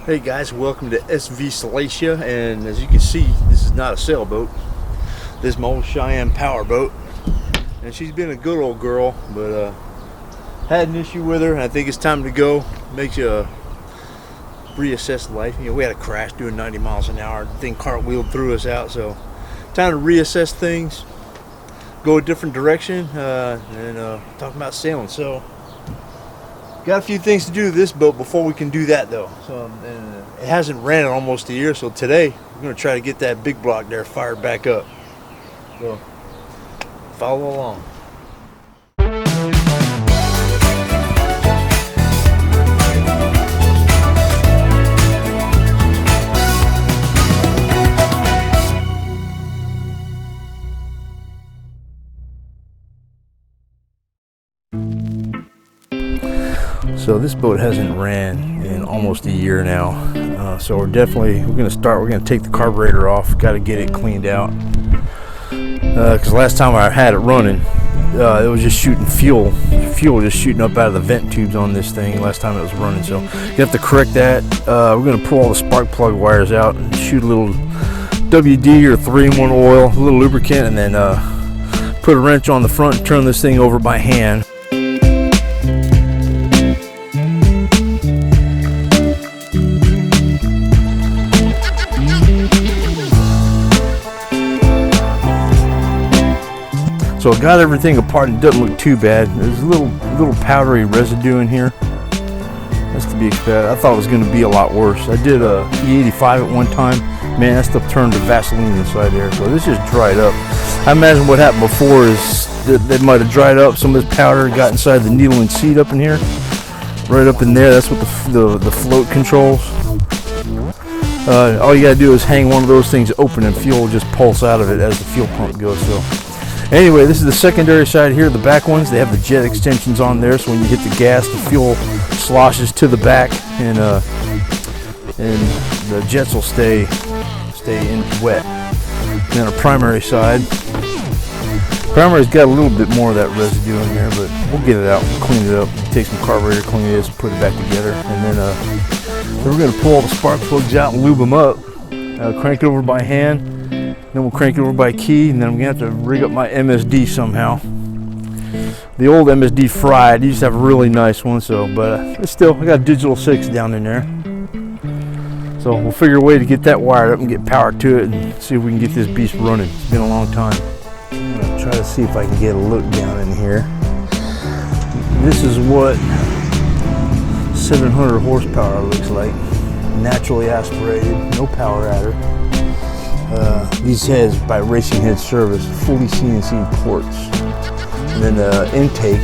Hey guys, welcome to SV Salacia, and as you can see, this is not a sailboat. This is my old Cheyenne power boat, and she's been a good old girl, but had an issue with her, and I think it's time to go. Makes you reassess life. You know, we had a crash doing 90 miles an hour. The thing cartwheeled threw us out, so time to reassess things, go a different direction, and talk about sailing. So got a few things to do to this boat before we can do that, though. So it hasn't ran in almost a year, so today we're going to try to get that big block there fired back up. So follow along. So this boat hasn't ran in almost a year now, so we're gonna take the carburetor off. Got to get it cleaned out, because last time I had it running, it was just shooting fuel just shooting up out of the vent tubes on this thing last time it was running. So you have to correct that. We're gonna pull all the spark plug wires out and shoot a little WD or 3-in-1 oil, a little lubricant, and then put a wrench on the front and turn this thing over by hand. So I got everything apart and it doesn't look too bad. There's a little powdery residue in here. That's to be expected. I thought it was going to be a lot worse. I did a E85 at one time. Man, that stuff turned to Vaseline inside there. So this just dried up. I imagine what happened before is that they might have dried up. Some of this powder got inside the needle and seat up in here. Right up in there. That's what the float controls. All you got to do is hang one of those things open and fuel will just pulse out of it as the fuel pump goes. So anyway, this is the secondary side here. The back ones, they have the jet extensions on there, so when you hit the gas, the fuel sloshes to the back, and the jets will stay in wet. And then a primary side. Primary's got a little bit more of that residue in there, but we'll get it out, we'll clean it up, take some carburetor, clean this, and put it back together. And then we're going to pull all the spark plugs out and lube them up. Crank it over by hand. Then we'll crank it over by key, and then I'm gonna have to rig up my MSD somehow. The old MSD fried. I used to have a really nice one, but it's still, I got a digital 6 down in there. So we'll figure a way to get that wired up and get power to it and see if we can get this beast running. It's been a long time. I'm gonna try to see if I can get a look down in here. This is what 700 horsepower looks like. Naturally aspirated, no power adder. These heads by Racing Head Service, fully CNC ports. And then the intake,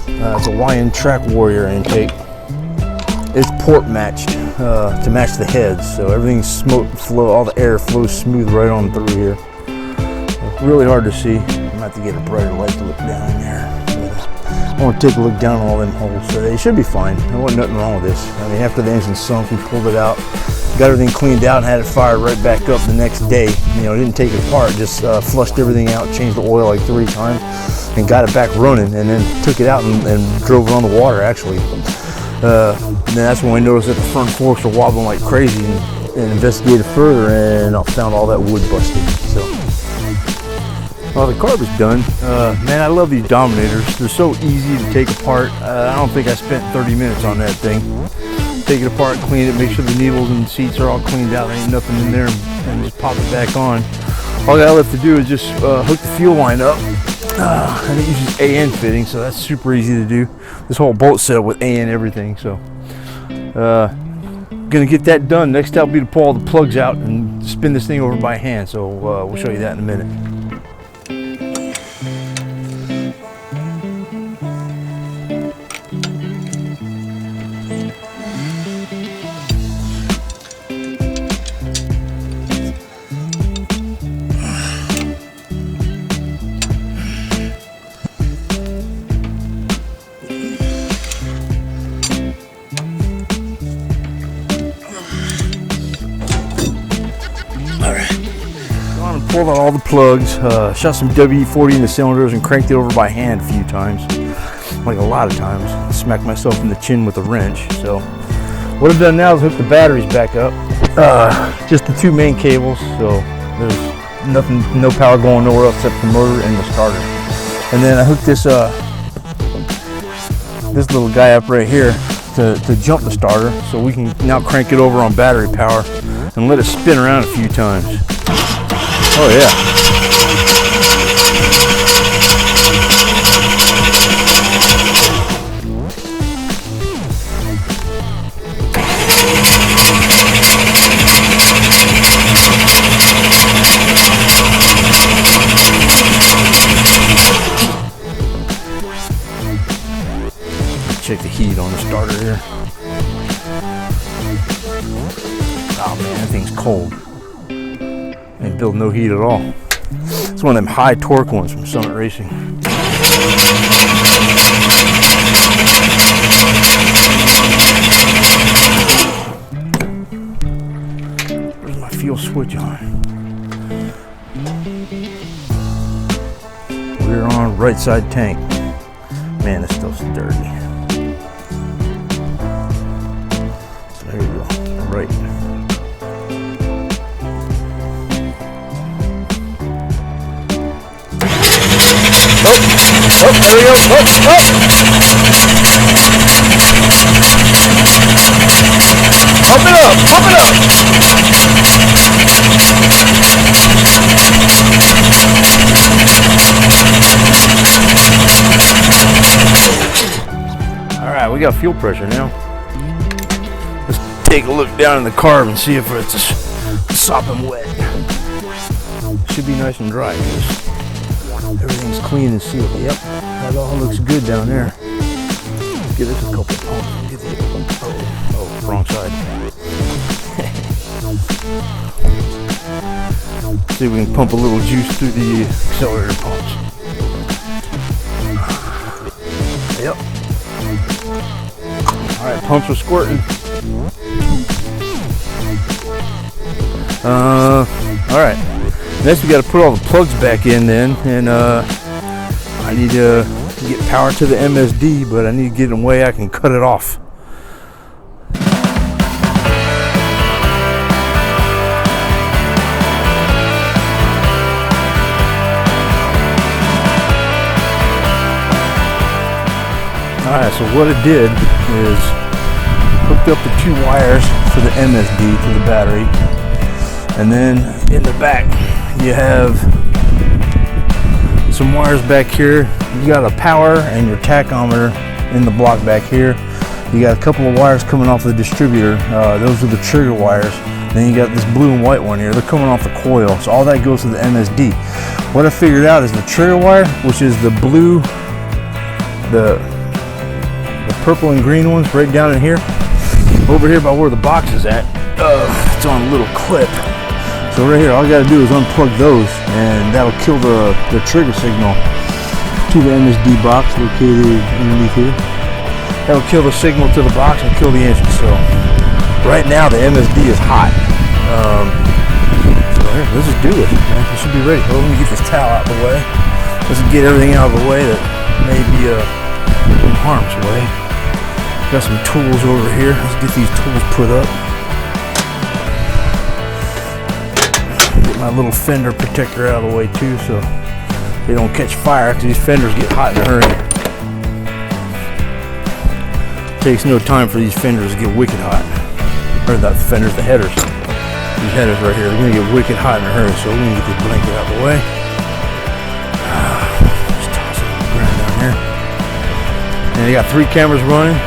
it's a YN Track Warrior intake. It's port matched to match the heads, so everything's all the air flows smooth right on through here. Really hard to see. I'm gonna have to get a brighter light to look down in there. I want to take a look down on all them holes. So they should be fine. There wasn't nothing wrong with this. I mean, after the engine sunk, we pulled it out, got everything cleaned out, and had it fired right back up the next day. You know, didn't take it apart, just flushed everything out, changed the oil like 3 times, and got it back running. And then took it out and drove it on the water, actually. And then that's when we noticed that the front forks were wobbling like crazy, and investigated further, and I found all that wood busted. So. Well, the carb is done. Man, I love these Dominators. They're so easy to take apart. I don't think I spent 30 minutes on that thing. Take it apart, clean it, make sure the needles and seats are all cleaned out. There ain't nothing in there, and just pop it back on. All I got left to do is just hook the fuel line up. And it uses AN fitting, so that's super easy to do. This whole boat set up with AN everything. So, gonna get that done. Next step will be to pull all the plugs out and spin this thing over by hand. So we'll show you that in a minute. Pulled out all the plugs, shot some WD-40 in the cylinders and cranked it over by hand a few times, like a lot of times. Smacked myself in the chin with a wrench. So What I've done now is hook the batteries back up. Just the 2 main cables, so there's nothing, no power going nowhere else except the motor and the starter. And then I hooked this this little guy up right here to jump the starter, so we can now crank it over on battery power and let it spin around a few times. Oh yeah. Check the heat on the starter here. Oh man, that thing's cold. Ain't built no heat at all. It's one of them high torque ones from Summit Racing. Where's my fuel switch on? We're on right side tank. Man, this stuff's dirty. There you go, right. Oh, there we go. Oh. Pump it up, pump it up. All right, we got fuel pressure now. Take a look down in the carb and see if it's sopping wet. Should be nice and dry. Everything's clean and sealed. Yep, that all looks good down there. Give this a couple pumps. Get the oh, wrong side. See if we can pump a little juice through the accelerator pumps. Yep. All right, pumps are squirting. All right. Next we got to put all the plugs back in then, and I need to get power to the MSD, but I need to get a way I can cut it off. All right, so what I did is hooked up the 2 wires for the MSD to the battery, and then in the back you have some wires back here. You got a power and your tachometer in the block back here. You got a couple of wires coming off the distributor. Those are the trigger wires. Then you got this blue and white one here. They're coming off the coil, so all that goes to the MSD. What I figured out is the trigger wire, which is the blue, the purple and green ones right down in here, over here by where the box is at. It's on a little clip. So right here, all I gotta do is unplug those, and that'll kill the trigger signal to the MSD box located underneath here. That'll kill the signal to the box and kill the engine. So right now the MSD is hot. So here, let's just do it. Man. It should be ready. Well, let me get this towel out of the way. Let's get everything out of the way that may be in harm's way. Got some tools over here. Let's get these tools put up. My little fender protector out of the way too, so they don't catch fire, because these fenders get hot in a hurry. Takes no time for these fenders to get wicked hot. Or not the fenders, the headers. These headers right here, they're gonna get wicked hot in a hurry, so we're gonna get this blanket out of the way. Just toss it on the ground down here. And they got 3 cameras running.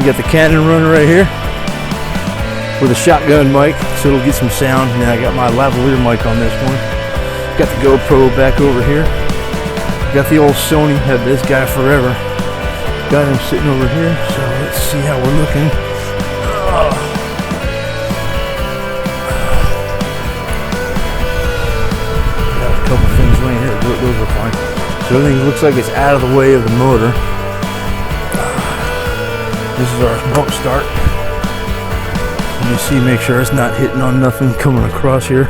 You got the Canon running right here with a shotgun mic, so it'll get some sound. And then I got my lavalier mic on this one. Got the GoPro back over here. Got the old Sony, had this guy forever. Got him sitting over here, so let's see how we're looking. Got a couple things laying here, those are fine. So everything looks like it's out of the way of the motor. This is our bump start. Let me see, make sure it's not hitting on nothing coming across here.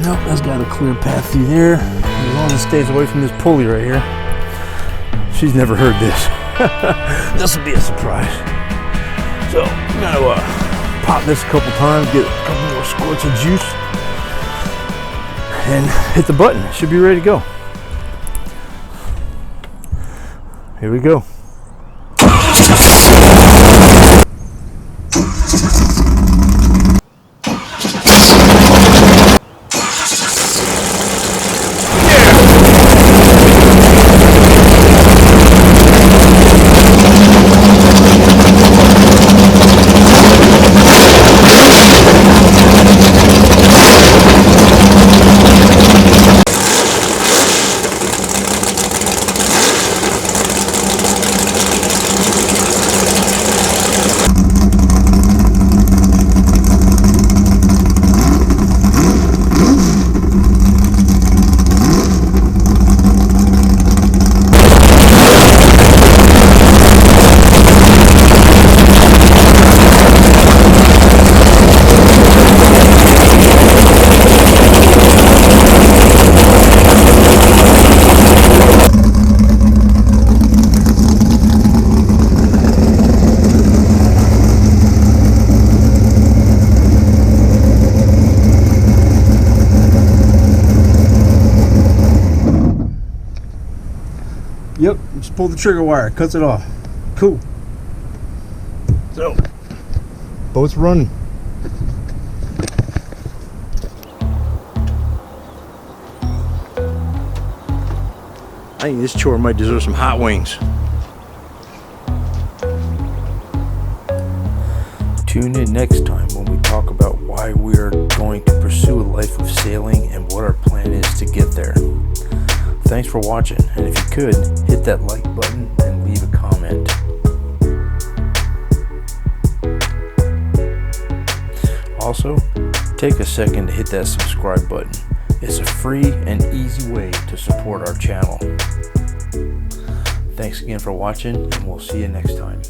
Nope, that's got a clear path through there. As long as it stays away from this pulley right here. She's never heard this. This will be a surprise. So I'm gonna pop this a couple times, get a couple more squirts of juice, and hit the button. It should be ready to go. Here we go. Yep, just pull the trigger wire, cuts it off. Cool. So, boat's running. I think this chore might deserve some hot wings. Tune in next time when we talk about why we're going to pursue a life of sailing and what our plan is to get there. Thanks for watching, and if you could, hit that like button and leave a comment. Also, take a second to hit that subscribe button. It's a free and easy way to support our channel. Thanks again for watching, and we'll see you next time.